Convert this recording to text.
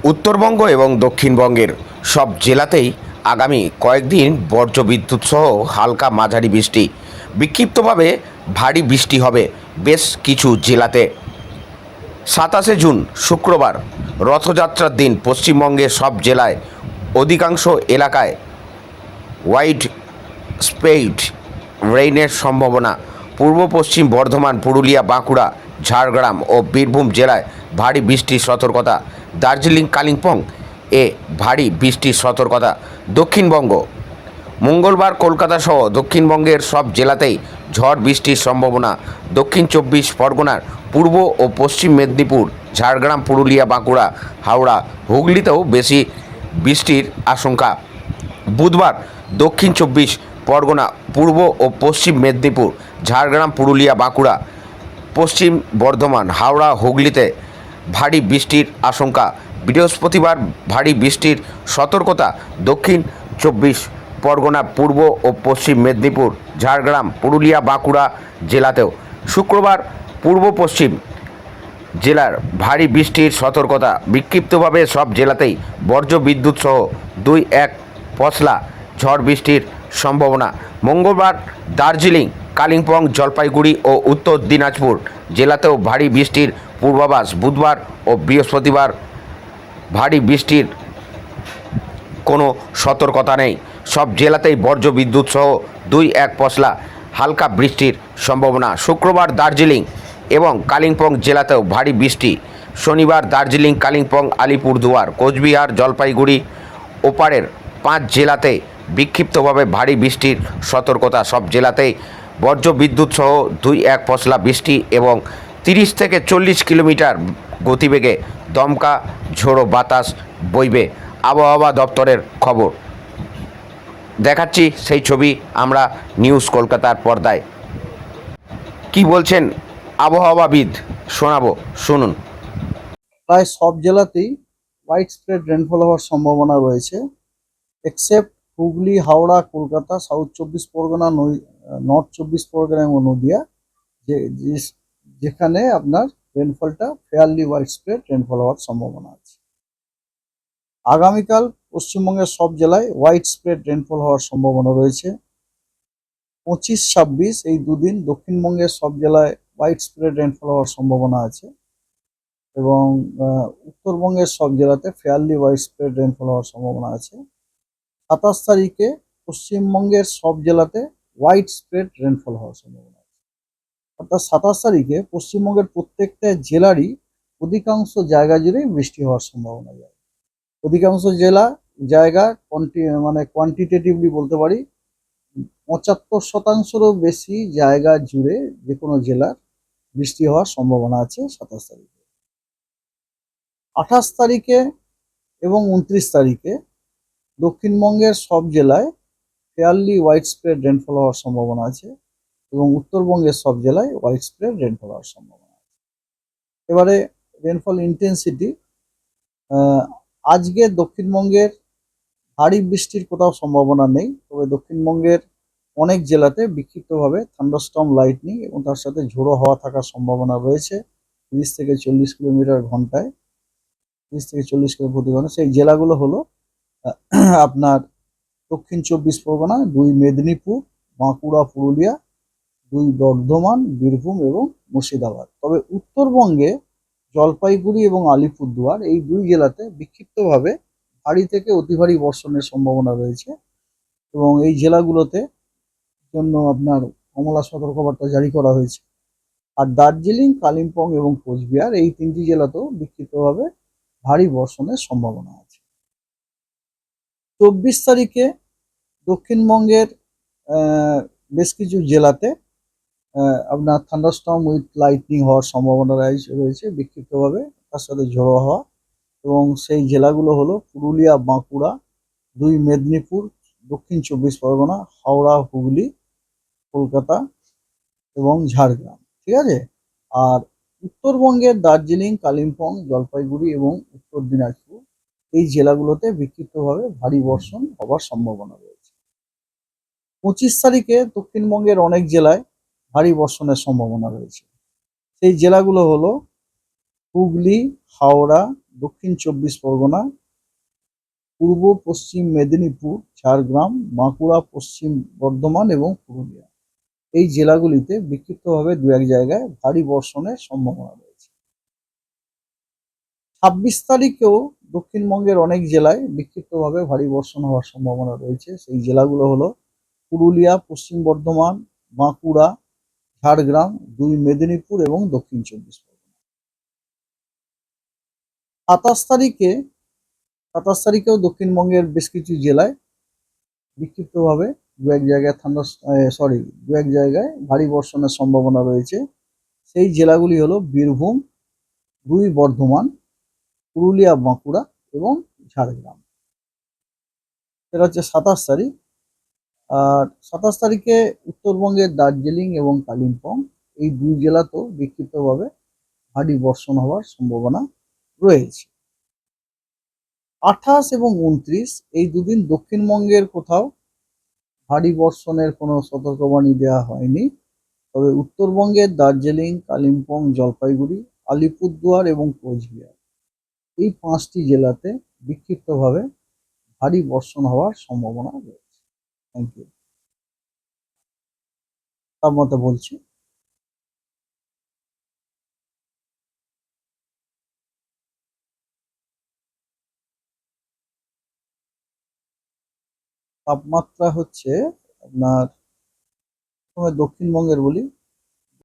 উত্তরবঙ্গ এবং দক্ষিণবঙ্গের সব জেলাতেই আগামী কয়েকদিন বজ্রবিদ্যুৎ সহ হালকা মাঝারি বৃষ্টি, বিক্ষিপ্তভাবে ভারী বৃষ্টি হবে বেশ কিছু জেলাতে। 27 জুন শুক্রবার রথযাত্রার দিন পশ্চিমবঙ্গের সব জেলায় অধিকাংশ এলাকায় ওয়াইড স্প্রেড রেইনের সম্ভাবনা। পূর্ব পশ্চিম বর্ধমান, পুরুলিয়া, বাঁকুড়া, ঝাড়গ্রাম ও বীরভূম জেলায় ভারী বৃষ্টির সতর্কতা। দার্জিলিং, কালিম্পং এ ভারী বৃষ্টির সতর্কতা। দক্ষিণবঙ্গ মঙ্গলবার কলকাতা সহ দক্ষিণবঙ্গের সব জেলাতেই ঝড় বৃষ্টির সম্ভাবনা। দক্ষিণ 24 পরগনার পূর্ব ও পশ্চিম মেদিনীপুর, ঝাড়গ্রাম, পুরুলিয়া, বাঁকুড়া, হাওড়া, হুগলিতেও বেশি বৃষ্টির আশঙ্কা। বুধবার দক্ষিণ 24 পরগনা, পূর্ব ও পশ্চিম মেদিনীপুর, ঝাড়গ্রাম, পুরুলিয়া, বাঁকুড়া, পশ্চিম বর্ধমান, হাওড়া, হুগলিতে ভারী বৃষ্টির আশঙ্কা। বৃহস্পতিবার ভারী বৃষ্টির সতর্কতা দক্ষিণ 24 পরগনা, পূর্ব ও পশ্চিম মেদিনীপুর, ঝাড়গ্রাম, পুরুলিয়া, বাঁকুড়া জেলাতেও। শুক্রবার পূর্ব পশ্চিম জেলার ভারী বৃষ্টির সতর্কতা। বিক্ষিপ্তভাবে সব জেলাতেই বজ্রবিদ্যুৎ সহ 2-1 পশলা ঝড় বৃষ্টির সম্ভাবনা। মঙ্গলবার দার্জিলিং, কালিম্পং, জলপাইগুড়ি ও উত্তর দিনাজপুর জেলাতেও ভারী বৃষ্টির পূর্বাভাস। বুধবার ও বৃহস্পতিবার ভারী বৃষ্টির কোনো সতর্কতা নেই। সব জেলাতেই বজ্রবিদ্যুৎ সহ 2-1 পশলা হালকা বৃষ্টির সম্ভাবনা। শুক্রবার দার্জিলিং এবং কালিম্পং জেলাতেও ভারী বৃষ্টি। শনিবার দার্জিলিং, কালিম্পং, আলিপুরদুয়ার, কোচবিহার, জলপাইগুড়ি ওপারের 5 জেলাতে বিক্ষিপ্তভাবে ভারী বৃষ্টির সতর্কতা। সব জেলাতেই বজ্রবিদ্যুৎ সহ 2-1 পশলা বৃষ্টি এবং 30 থেকে 40 কিলোমিটার গতিবেগে দমকা ঝোড়ো বাতাস বইবে। আবহাওয়া দপ্তরের খবর দেখাচ্ছি সেই ছবি আমরা নিউজ কলকাতার পর্দায়। কি বলছেন আবহাওয়াবিদ শোনাবো, শুনুন। প্রায় সব জেলাতেই হোয়াইট স্প্রেড রেনফল হওয়ার সম্ভাবনা রয়েছে, except Hooghly, Howrah, Kolkata, south 24 Pargana, north 24 Pargana এবং নদিয়া, যেখানে আপনার রেনফলটা ফেয়ারলি হোয়াইট স্প্রেড রেনফল হওয়ার সম্ভাবনা আছে। আগামীকাল পশ্চিমবঙ্গের সব জেলায় হোয়াইট স্প্রেড রেনফল হওয়ার সম্ভাবনা রয়েছে। 25-26 এই দুদিন দক্ষিণবঙ্গের সব জেলায় হোয়াইট স্প্রেড রেনফল হওয়ার সম্ভাবনা আছে এবং উত্তরবঙ্গের সব জেলাতে ফেয়ারলি হোয়াইট স্প্রেড রেনফল হওয়ার সম্ভাবনা আছে। 27 তারিখে পশ্চিমবঙ্গের সব জেলাতে হোয়াইট স্প্রেড রেনফল হওয়ার সম্ভাবনা আছে। অর্থাৎ 27 তারিখে পশ্চিমবঙ্গের প্রত্যেকটা জেলারই অধিকাংশ জায়গা জুড়েই বৃষ্টি হওয়ার সম্ভাবনা যায়। অধিকাংশ জায়গা কোয়ান্টিটেটিভলি বলতে পারি 75%-রও বেশি জায়গা জুড়ে যে কোনো জেলার বৃষ্টি হওয়ার সম্ভাবনা আছে 27 তারিখে। 28 তারিখে এবং 29 তারিখে দক্ষিণবঙ্গের সব জেলায় ফেয়ারলি হোয়াইট স্প্রেড রেনফল হওয়ার সম্ভাবনা আছে এবং উত্তরবঙ্গের সব জেলায় হোয়াইট স্প্রেড রেনফল হওয়ার সম্ভাবনা আছে। এবারে রেনফল ইন্টেন্সিটি, আজকে দক্ষিণবঙ্গের ভারী বৃষ্টির কোথাও সম্ভাবনা নেই, তবে দক্ষিণবঙ্গের অনেক জেলাতে বিক্ষিপ্তভাবে থান্ডারস্টর্ম, লাইটনিং এবং তার সাথে ঝোড়ো হাওয়া থাকার সম্ভাবনা রয়েছে 30 থেকে 40 কিলোমিটার ঘন্টায়, 30 থেকে 40 কিলোমিটার প্রতি ঘন্টা। সেই জেলাগুলো হলো আপনার দক্ষিণ 24 পরগনা, 2 মেদিনীপুর, বাঁকুড়া, পুরুলিয়া, 2 বর্ধমান, বীরভূম এবং মুর্শিদাবাদ। তবে উত্তরবঙ্গে জলপাইগুড়ি এবং আলিপুরদুয়ার এই 2 জেলাতে বিক্ষিপ্তভাবে ভারী থেকে অতি ভারী বর্ষণের সম্ভাবনা রয়েছে এবং এই জেলাগুলোতে জন্য আপনার কমলা সতর্কবার্তা জারি করা হয়েছে। আর দার্জিলিং, কালিম্পং এবং কোচবিহার এই 3টি জেলাতেও বিক্ষিপ্তভাবে ভারী বর্ষণের সম্ভাবনা আছে। 24 তারিখে দক্ষিণবঙ্গের বেশ কিছু জেলাতে আপনার থান্ডারস্টর্ম উইথ লাইটনিং হওয়ার সম্ভাবনা রয়েছে বিক্ষিপ্তভাবে, তার সাথে ঝোড়ো হাওয়া, এবং সেই জেলাগুলো হলো পুরুলিয়া, বাঁকুড়া, 2 মেদিনীপুর, দক্ষিণ 24 পরগনা, হাওড়া, হুগলি, কলকাতা এবং ঝাড়গ্রাম। ঠিক আছে। আর উত্তরবঙ্গের দার্জিলিং, কালিম্পং, জলপাইগুড়ি এবং উত্তর দিনাজপুর এই জেলাগুলোতে বিক্ষিপ্তভাবে ভারী বর্ষণ হওয়ার সম্ভাবনা রয়েছে। 25 তারিখে দক্ষিণবঙ্গের অনেক জেলায় ভারী বর্ষণের সম্ভাবনা রয়েছে। সেই জেলাগুলো হলো হুগলি, হাওড়া, দক্ষিণ চব্বিশ পরগনা, পূর্ব পশ্চিম মেদিনীপুর, ঝাড়গ্রাম, বাঁকুড়া, পশ্চিম বর্ধমান এবং পুরুলিয়া এই জেলাগুলিতে বিক্ষিপ্তভাবে দু এক জায়গায় ভারী বর্ষণের সম্ভাবনা রয়েছে। 26 তারিখেও দক্ষিণবঙ্গের অনেক জেলায় বিক্ষিপ্তভাবে ভারী বর্ষণ হওয়ার সম্ভাবনা রয়েছে। সেই জেলাগুলো হলো পুরুলিয়া, পশ্চিম বর্ধমান, বাঁকুড়া, ঝাড়গ্রাম, 2 মেদিনীপুর এবং দক্ষিণ চব্বিশ পরগনা। 27 তারিখে 27 তারিখেও দক্ষিণবঙ্গের বেশ কিছু জেলায় বিক্ষিপ্তভাবে দু এক জায়গায় ভারী বর্ষণের সম্ভাবনা রয়েছে। সেই জেলাগুলি হলো বীরভূম, 2 বর্ধমান, পুরুলিয়া, বাঁকুড়া এবং ঝাড়গ্রাম। এটা হচ্ছে 27 তারিখ। আর 27 তারিখে উত্তরবঙ্গের দার্জিলিং এবং কালিম্পং এই দুই জেলাতেও বিক্ষিপ্তভাবে ভারী বর্ষণ হওয়ার সম্ভাবনা রয়েছে। 28 এবং 29 এই দুদিন দক্ষিণবঙ্গের কোথাও ভারী বর্ষণের কোনো সতর্কবাণী দেওয়া হয়নি। তবে উত্তরবঙ্গের দার্জিলিং, কালিম্পং, জলপাইগুড়ি, আলিপুরদুয়ার এবং কোচবিহার এই 5টি জেলাতে বিক্ষিপ্তভাবে ভারী বর্ষণ হওয়ার সম্ভাবনা রয়েছে। Thank you. তাপমাত্রা বলছি, তাপমাত্রা হচ্ছে আপনার প্রথমে দক্ষিণবঙ্গের বলি।